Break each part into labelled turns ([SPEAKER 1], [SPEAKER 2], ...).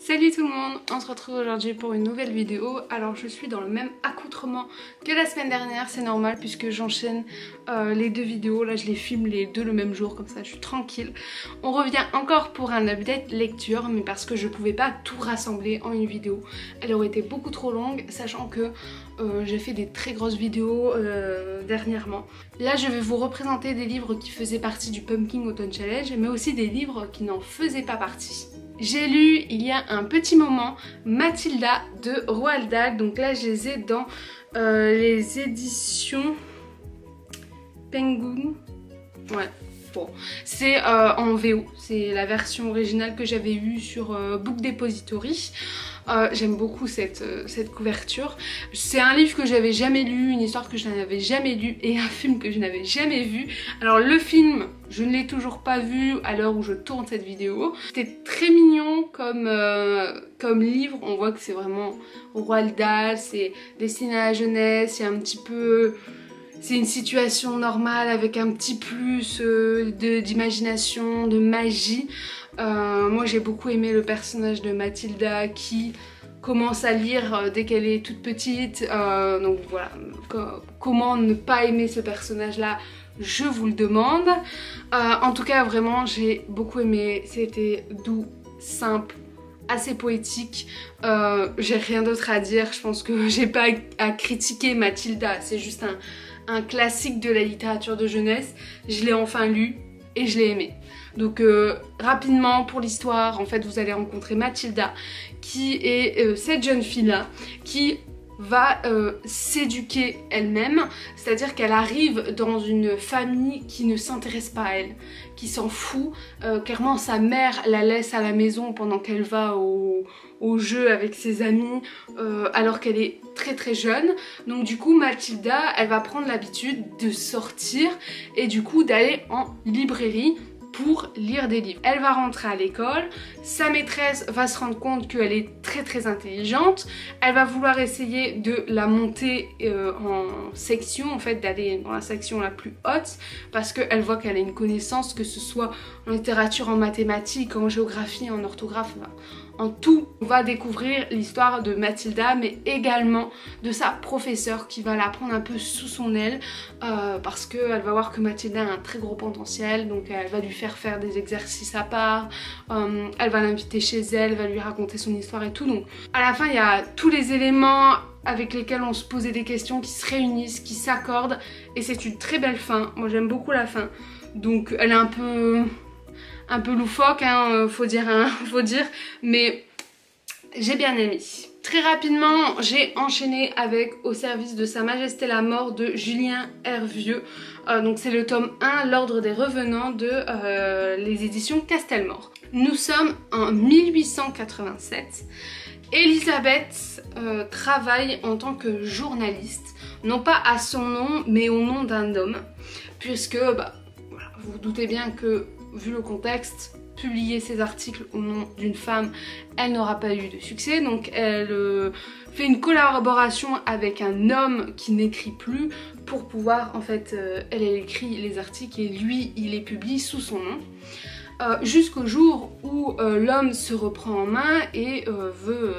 [SPEAKER 1] Salut tout le monde, on se retrouve aujourd'hui pour une nouvelle vidéo. Alors je suis dans le même accoutrement que la semaine dernière, c'est normal puisque j'enchaîne les deux vidéos. Là je les filme les deux le même jour, comme ça je suis tranquille. On revient encore pour un update lecture, mais parce que je pouvais pas tout rassembler en une vidéo. Elle aurait été beaucoup trop longue, sachant que j'ai fait des très grosses vidéos dernièrement. Là je vais vous représenter des livres qui faisaient partie du Pumpkin Autumn Challenge, mais aussi des livres qui n'en faisaient pas partie. J'ai lu il y a un petit moment Mathilda de Roald Dahl, donc là je les ai dans les éditions Penguin. Ouais, bon, c'est en VO, c'est la version originale que j'avais eue sur Book Depository. J'aime beaucoup cette couverture. C'est un livre que j'avais jamais lu, une histoire que je n'avais jamais lue et un film que je n'avais jamais vu. Alors le film, je ne l'ai toujours pas vu à l'heure où je tourne cette vidéo. C'était très mignon comme livre. On voit que c'est vraiment Roald Dahl, c'est destiné à la jeunesse, il y a un petit peu... C'est une situation normale avec un petit plus d'imagination, de magie. Moi j'ai beaucoup aimé le personnage de Mathilda qui commence à lire dès qu'elle est toute petite. Donc voilà, comment ne pas aimer ce personnage là, je vous le demande. En tout cas vraiment j'ai beaucoup aimé, c'était doux, simple, assez poétique. J'ai rien d'autre à dire, je pense que j'ai pas à critiquer Mathilda, c'est juste un classique de la littérature de jeunesse. Je l'ai enfin lu et je l'ai aimé. Donc rapidement pour l'histoire, en fait vous allez rencontrer Mathilda qui est cette jeune fille là qui va s'éduquer elle-même, c'est-à-dire qu'elle arrive dans une famille qui ne s'intéresse pas à elle, qui s'en fout. Clairement sa mère la laisse à la maison pendant qu'elle va au jeu avec ses amis alors qu'elle est très jeune. Donc du coup Mathilda elle va prendre l'habitude de sortir et du coup d'aller en librairie pour lire des livres. Elle va rentrer à l'école, sa maîtresse va se rendre compte qu'elle est très intelligente, elle va vouloir essayer de la monter en section, en fait d'aller dans la section la plus haute parce qu'elle voit qu'elle a une connaissance, que ce soit en littérature, en mathématiques, en géographie, en orthographe, en tout. On va découvrir l'histoire de Mathilda mais également de sa professeure qui va la prendre un peu sous son aile parce qu'elle va voir que Mathilda a un très gros potentiel, donc elle va lui faire des exercices à part, elle va l'inviter chez elle, va lui raconter son histoire et tout. Donc à la fin il y a tous les éléments avec lesquels on se posait des questions qui se réunissent, qui s'accordent et c'est une très belle fin. Moi j'aime beaucoup la fin, donc elle est un peu loufoque, hein, faut dire, mais j'ai bien aimé. Très rapidement, j'ai enchaîné avec Au service de Sa Majesté la Mort de Julien Hervieux. Donc c'est le tome 1, L'Ordre des Revenants de les éditions Castelmore. Nous sommes en 1887. Elisabeth travaille en tant que journaliste, non pas à son nom, mais au nom d'un homme, puisque voilà, vous vous doutez bien que vu le contexte, publier ses articles au nom d'une femme, elle n'aura pas eu de succès, donc elle fait une collaboration avec un homme qui n'écrit plus pour pouvoir, en fait, elle écrit les articles et lui il les publie sous son nom, jusqu'au jour où l'homme se reprend en main et veut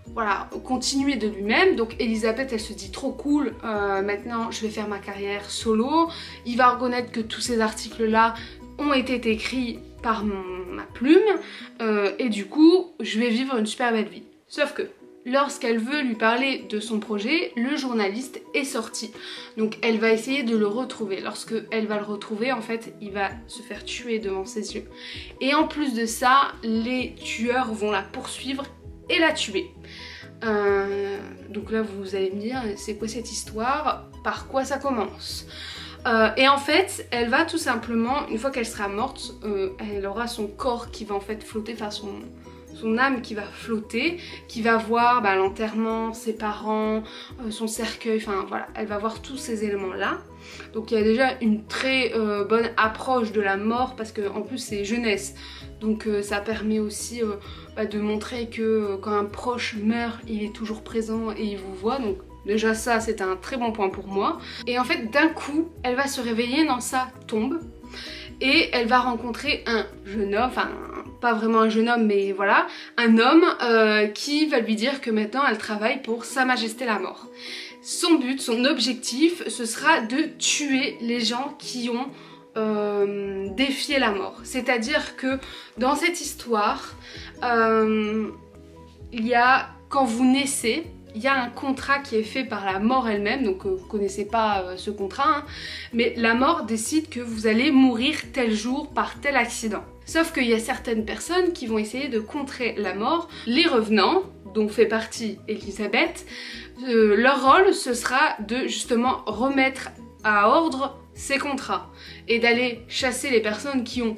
[SPEAKER 1] voilà, continuer de lui-même. Donc Elisabeth elle se dit trop cool, maintenant je vais faire ma carrière solo. Il va reconnaître que tous ces articles là ont été écrits par ma plume et du coup je vais vivre une super belle vie. Sauf que lorsqu'elle veut lui parler de son projet, le journaliste est sorti. Donc elle va essayer de le retrouver. Lorsque elle va le retrouver, en fait, il va se faire tuer devant ses yeux. Et en plus de ça, les tueurs vont la poursuivre et la tuer. Donc là vous allez me dire, c'est quoi cette histoire? Par quoi ça commence? Et en fait, elle va tout simplement, une fois qu'elle sera morte, elle aura son corps qui va en fait flotter, enfin son âme qui va flotter, qui va voir l'enterrement, ses parents, son cercueil, enfin voilà, elle va voir tous ces éléments là. Donc il y a déjà une très bonne approche de la mort parce qu'en plus c'est jeunesse, donc ça permet aussi de montrer que quand un proche meurt, il est toujours présent et il vous voit, donc déjà ça c'est un très bon point pour moi. Et en fait d'un coup elle va se réveiller dans sa tombe et elle va rencontrer un jeune homme, enfin pas vraiment un jeune homme mais voilà, un homme qui va lui dire que maintenant elle travaille pour Sa Majesté la Mort. Son but, son objectif, ce sera de tuer les gens qui ont défié la mort. C'est-à-dire que dans cette histoire, il y a, quand vous naissez, il y a un contrat qui est fait par la mort elle-même, donc vous connaissez pas ce contrat, hein, mais la mort décide que vous allez mourir tel jour par tel accident. Sauf qu'il y a certaines personnes qui vont essayer de contrer la mort. Les revenants, dont fait partie Elisabeth, leur rôle ce sera de justement remettre à ordre ces contrats et d'aller chasser les personnes qui ont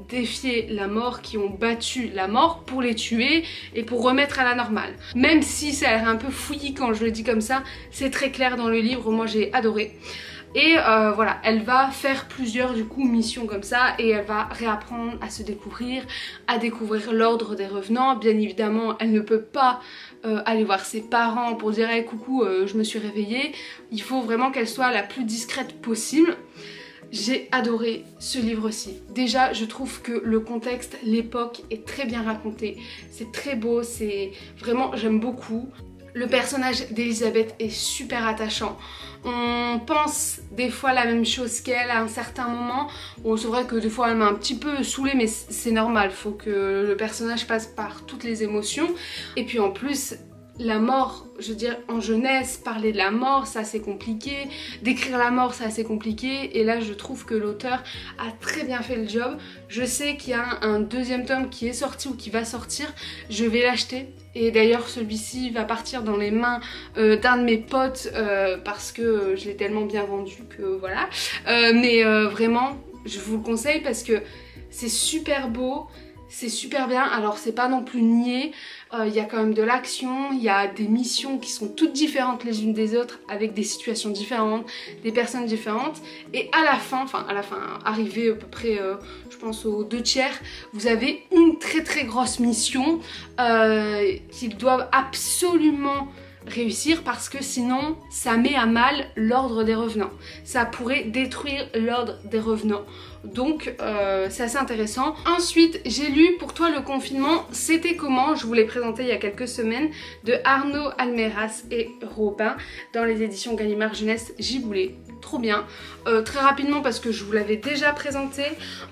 [SPEAKER 1] défié la mort, qui ont battu la mort, pour les tuer et pour remettre à la normale. Même si ça a l'air un peu fouillis quand je le dis comme ça, c'est très clair dans le livre, moi j'ai adoré. Et voilà, elle va faire plusieurs du coup missions comme ça et elle va réapprendre à se découvrir, à découvrir l'ordre des revenants. Bien évidemment, elle ne peut pas aller voir ses parents pour dire hey, coucou, je me suis réveillée. Il faut vraiment qu'elle soit la plus discrète possible. J'ai adoré ce livre aussi. Déjà, je trouve que le contexte, l'époque est très bien raconté. C'est très beau, c'est vraiment, j'aime beaucoup. Le personnage d'Elisabeth est super attachant. On pense des fois la même chose qu'elle à un certain moment. Bon, c'est vrai que des fois elle m'a un petit peu saoulée, mais c'est normal. Faut que le personnage passe par toutes les émotions. Et puis en plus, la mort, je veux dire, en jeunesse, parler de la mort, c'est assez compliqué. Décrire la mort, c'est assez compliqué. Et là, je trouve que l'auteur a très bien fait le job. Je sais qu'il y a un deuxième tome qui est sorti ou qui va sortir. Je vais l'acheter. Et d'ailleurs, celui-ci va partir dans les mains d'un de mes potes parce que je l'ai tellement bien vendu que voilà. Mais vraiment, je vous le conseille parce que c'est super beau. C'est super bien, alors c'est pas non plus niais, il y a quand même de l'action, il y a des missions qui sont toutes différentes les unes des autres, avec des situations différentes, des personnes différentes, et à la fin, arrivé à peu près, je pense aux 2/3, vous avez une très grosse mission qu'ils doivent absolument réussir parce que sinon ça met à mal l'ordre des revenants. Ça pourrait détruire l'ordre des revenants. Donc c'est assez intéressant. Ensuite j'ai lu Pour toi le confinement c'était comment, je vous l'ai présenté il y a quelques semaines, de Arnaud Almeras et Robin dans les éditions Gallimard Jeunesse Giboulé. Trop bien. Très rapidement parce que je vous l'avais déjà présenté,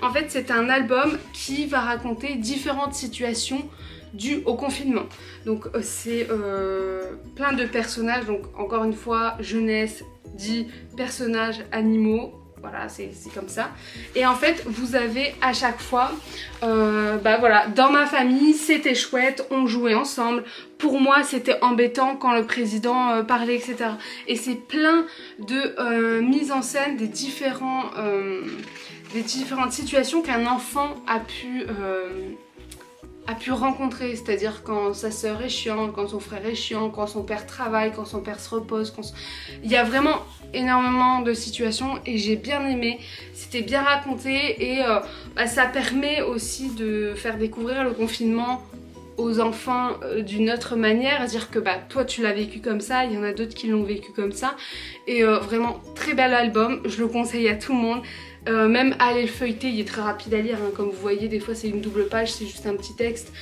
[SPEAKER 1] en fait c'est un album qui va raconter différentes situations dû au confinement. Donc c'est plein de personnages, donc encore une fois jeunesse dit personnages animaux, voilà c'est comme ça. Et en fait vous avez à chaque fois, bah voilà, dans ma famille c'était chouette, on jouait ensemble, pour moi c'était embêtant quand le président parlait, etc. Et c'est plein de mise en scène des différentes situations qu'un enfant a pu rencontrer, c'est-à-dire quand sa sœur est chiante, quand son frère est chiant, quand son père travaille, quand son père se repose, il y a vraiment énormément de situations et j'ai bien aimé, c'était bien raconté et bah, ça permet aussi de faire découvrir le confinement aux enfants d'une autre manière, à dire que bah toi tu l'as vécu comme ça, il y en a d'autres qui l'ont vécu comme ça et vraiment très bel album, je le conseille à tout le monde. Même aller le feuilleter, il est très rapide à lire, hein. Comme vous voyez des fois c'est une double page, c'est juste un petit texte,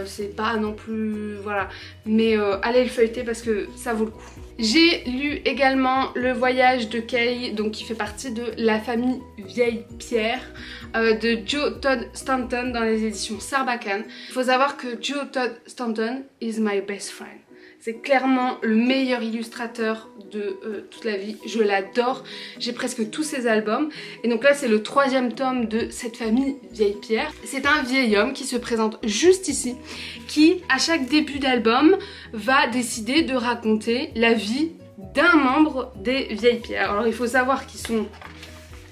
[SPEAKER 1] c'est pas non plus, voilà, mais allez le feuilleter parce que ça vaut le coup. J'ai lu également Le Voyage de Kay, donc qui fait partie de La Famille Vieille Pierre de Joe Todd Stanton dans les éditions Sarbacane. Il faut savoir que Joe Todd Stanton is my best friend. C'est clairement le meilleur illustrateur de toute la vie, je l'adore, j'ai presque tous ses albums. Et donc là c'est le 3e tome de Cette Famille Vieille Pierre. C'est un vieil homme qui se présente juste ici, qui à chaque début d'album va décider de raconter la vie d'un membre des Vieilles Pierres. Alors il faut savoir qu'ils sont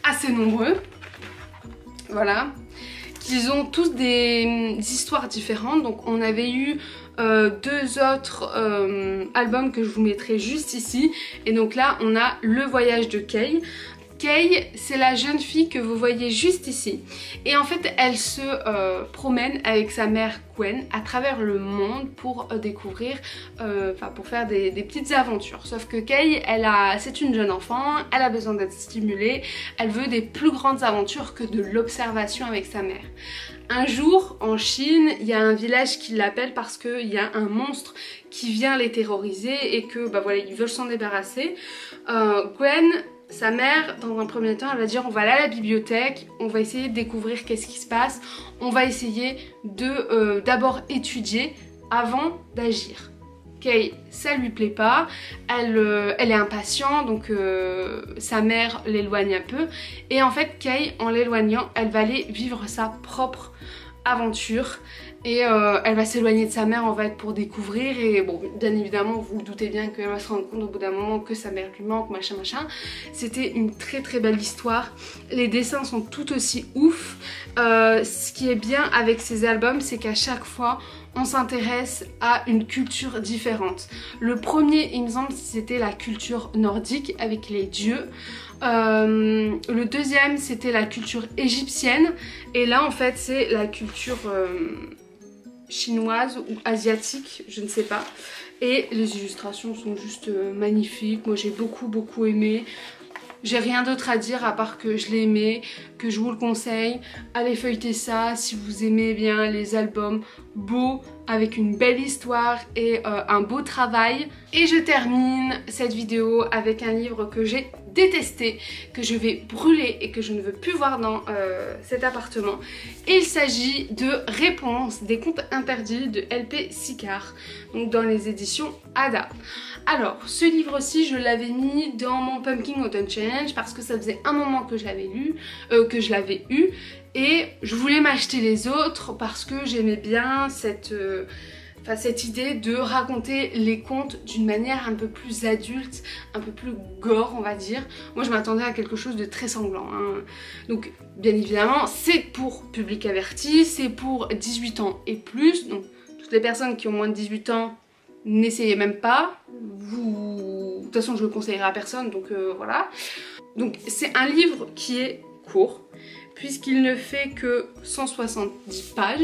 [SPEAKER 1] assez nombreux, voilà, qu'ils ont tous des histoires différentes. Donc on avait eu 2 autres albums que je vous mettrai juste ici, et donc là on a Le Voyage de Kay. Kay, c'est la jeune fille que vous voyez juste ici. Et en fait, elle se promène avec sa mère Gwen à travers le monde pour découvrir, pour faire des petites aventures. Sauf que Kay, c'est une jeune enfant, elle a besoin d'être stimulée, elle veut des plus grandes aventures que de l'observation avec sa mère. Un jour, en Chine, il y a un village qui l'appelle parce qu'il y a un monstre qui vient les terroriser et que, voilà, ils veulent s'en débarrasser. Gwen, sa mère, dans un premier temps, elle va dire on va aller à la bibliothèque, on va essayer de découvrir qu'est-ce qui se passe, on va essayer de d'abord étudier avant d'agir. Kay, ça lui plaît pas, elle est impatiente, donc sa mère l'éloigne un peu. Et en fait, Kay, en l'éloignant, elle va aller vivre sa propre aventure. Et elle va s'éloigner de sa mère en fait pour découvrir, et bon, bien évidemment vous vous doutez bien qu'elle va se rendre compte au bout d'un moment que sa mère lui manque, machin machin. C'était une très très belle histoire, les dessins sont tout aussi ouf. Ce qui est bien avec ces albums, c'est qu'à chaque fois on s'intéresse à une culture différente. Le premier, il me semble, c'était la culture nordique avec les dieux. Le deuxième, c'était la culture égyptienne, et là en fait c'est la culture chinoise ou asiatique, je ne sais pas. Et les illustrations sont juste magnifiques, moi j'ai beaucoup aimé. J'ai rien d'autre à dire à part que je l'ai aimé, que je vous le conseille. Allez feuilleter ça si vous aimez bien les albums beaux avec une belle histoire et un beau travail. Et je termine cette vidéo avec un livre que j'ai détesté, que je vais brûler et que je ne veux plus voir dans cet appartement. Et il s'agit de Réponse des contes interdits de L.P. Sicard, donc dans les éditions Ada. Alors, ce livre-ci, je l'avais mis dans mon Pumpkin Autumn Challenge parce que ça faisait un moment que je l'avais lu, que je l'avais eu, et je voulais m'acheter les autres parce que j'aimais bien cette idée de raconter les contes d'une manière un peu plus adulte, un peu plus gore on va dire. Moi je m'attendais à quelque chose de très sanglant, hein. Donc bien évidemment c'est pour public averti, c'est pour 18 ans et plus, donc toutes les personnes qui ont moins de 18 ans, n'essayez même pas. De toute façon je le conseillerais à personne, donc voilà. Donc c'est un livre qui est court, puisqu'il ne fait que 170 pages.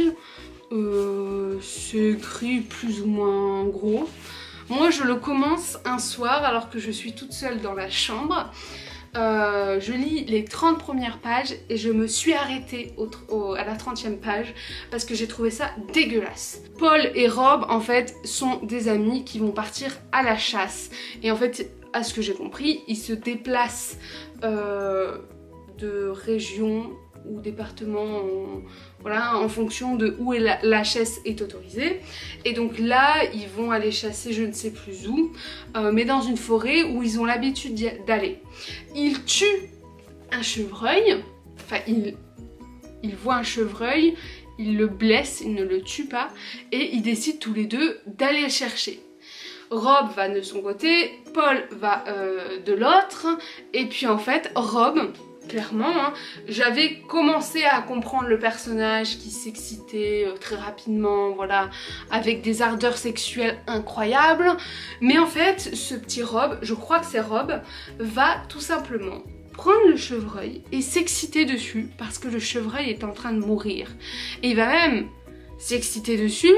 [SPEAKER 1] C'est écrit plus ou moins gros. Moi je le commence un soir alors que je suis toute seule dans la chambre. Je lis les 30 premières pages et je me suis arrêtée à la 30e page parce que j'ai trouvé ça dégueulasse. Paul et Rob en fait sont des amis qui vont partir à la chasse, et en fait à ce que j'ai compris ils se déplacent de région ou département, voilà, en fonction de où la chasse est autorisée. Et donc là, ils vont aller chasser je ne sais plus où, mais dans une forêt où ils ont l'habitude d'aller. Ils tuent un chevreuil, enfin ils voient un chevreuil, ils le blessent, ils ne le tuent pas, et ils décident tous les deux d'aller le chercher. Rob va de son côté, Paul va de l'autre, et puis en fait, Rob, clairement, hein, j'avais commencé à comprendre le personnage qui s'excitait très rapidement, voilà, avec des ardeurs sexuelles incroyables, mais en fait, ce petit Rob, je crois que c'est Rob, va tout simplement prendre le chevreuil et s'exciter dessus parce que le chevreuil est en train de mourir. Et il va même s'exciter dessus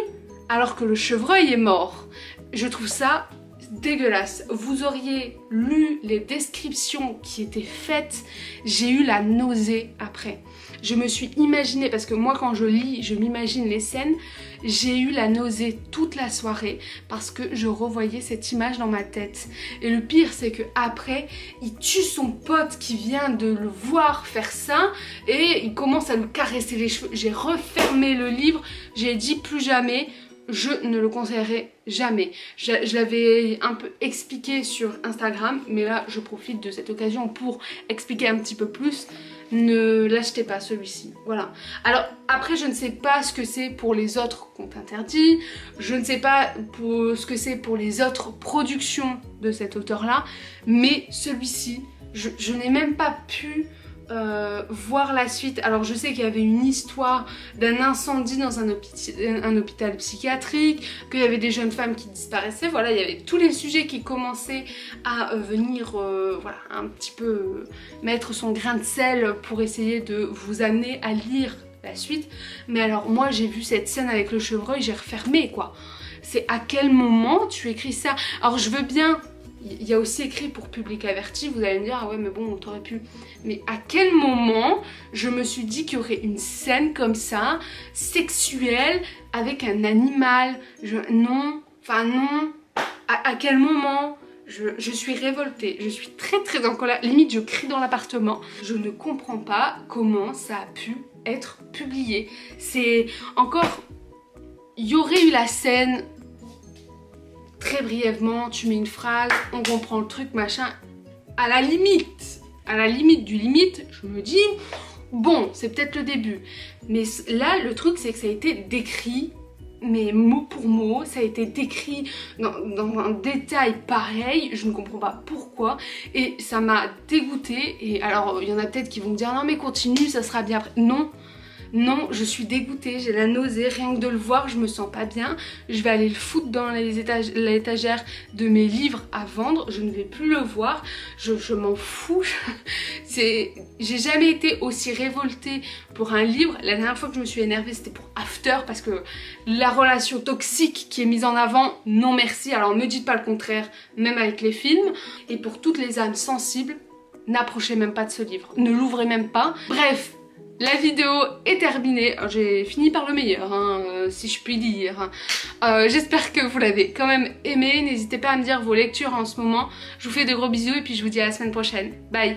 [SPEAKER 1] alors que le chevreuil est mort. Je trouve ça dégueulasse. Vous auriez lu les descriptions qui étaient faites, j'ai eu la nausée après. Je me suis imaginé, parce que moi quand je lis, je m'imagine les scènes, j'ai eu la nausée toute la soirée parce que je revoyais cette image dans ma tête. Et le pire c'est que après, il tue son pote qui vient de le voir faire ça et il commence à lui caresser les cheveux. J'ai refermé le livre, j'ai dit plus jamais. Je ne le conseillerais jamais. Je l'avais un peu expliqué sur Instagram, mais là je profite de cette occasion pour expliquer un petit peu plus. Ne l'achetez pas celui-ci, voilà. Alors après je ne sais pas ce que c'est pour les autres contes interdits, je ne sais pas ce que c'est pour les autres productions de cet auteur là, mais celui-ci, je n'ai même pas pu voir la suite. Alors je sais qu'il y avait une histoire d'un incendie dans un hôpital psychiatrique, qu'il y avait des jeunes femmes qui disparaissaient, voilà, il y avait tous les sujets qui commençaient à venir voilà, un petit peu mettre son grain de sel pour essayer de vous amener à lire la suite. Mais alors moi j'ai vu cette scène avec le chevreuil, j'ai refermé quoi. C'est à quel moment tu écris ça? Alors je veux bien, il y a aussi écrit pour public averti, vous allez me dire ah ouais mais bon t'aurais pu. Mais à quel moment je me suis dit qu'il y aurait une scène comme ça, sexuelle, avec un animal? Non, enfin non. À quel moment? Je suis révoltée, je suis très en colère, limite je crie dans l'appartement. Je ne comprends pas comment ça a pu être publié. C'est encore... Il y aurait eu la scène, très brièvement, tu mets une phrase, on comprend le truc, machin. À la limite du limite, je me dis, bon, c'est peut-être le début. Mais là, le truc, c'est que ça a été décrit, mais mot pour mot, ça a été décrit dans un détail pareil, je ne comprends pas pourquoi, et ça m'a dégoûtée. Et alors, il y en a peut-être qui vont me dire, non mais continue, ça sera bien après. Non. Non, je suis dégoûtée, j'ai la nausée, rien que de le voir, je me sens pas bien. Je vais aller le foutre dans l'étagère de mes livres à vendre, je ne vais plus le voir, je m'en fous. J'ai jamais été aussi révoltée pour un livre. La dernière fois que je me suis énervée, c'était pour After, parce que la relation toxique qui est mise en avant, non merci. Alors me dites pas le contraire, même avec les films. Et pour toutes les âmes sensibles, n'approchez même pas de ce livre, ne l'ouvrez même pas. Bref. La vidéo est terminée, j'ai fini par le meilleur, hein, si je puis dire. J'espère que vous l'avez quand même aimé, n'hésitez pas à me dire vos lectures en ce moment. Je vous fais de gros bisous et puis je vous dis à la semaine prochaine. Bye!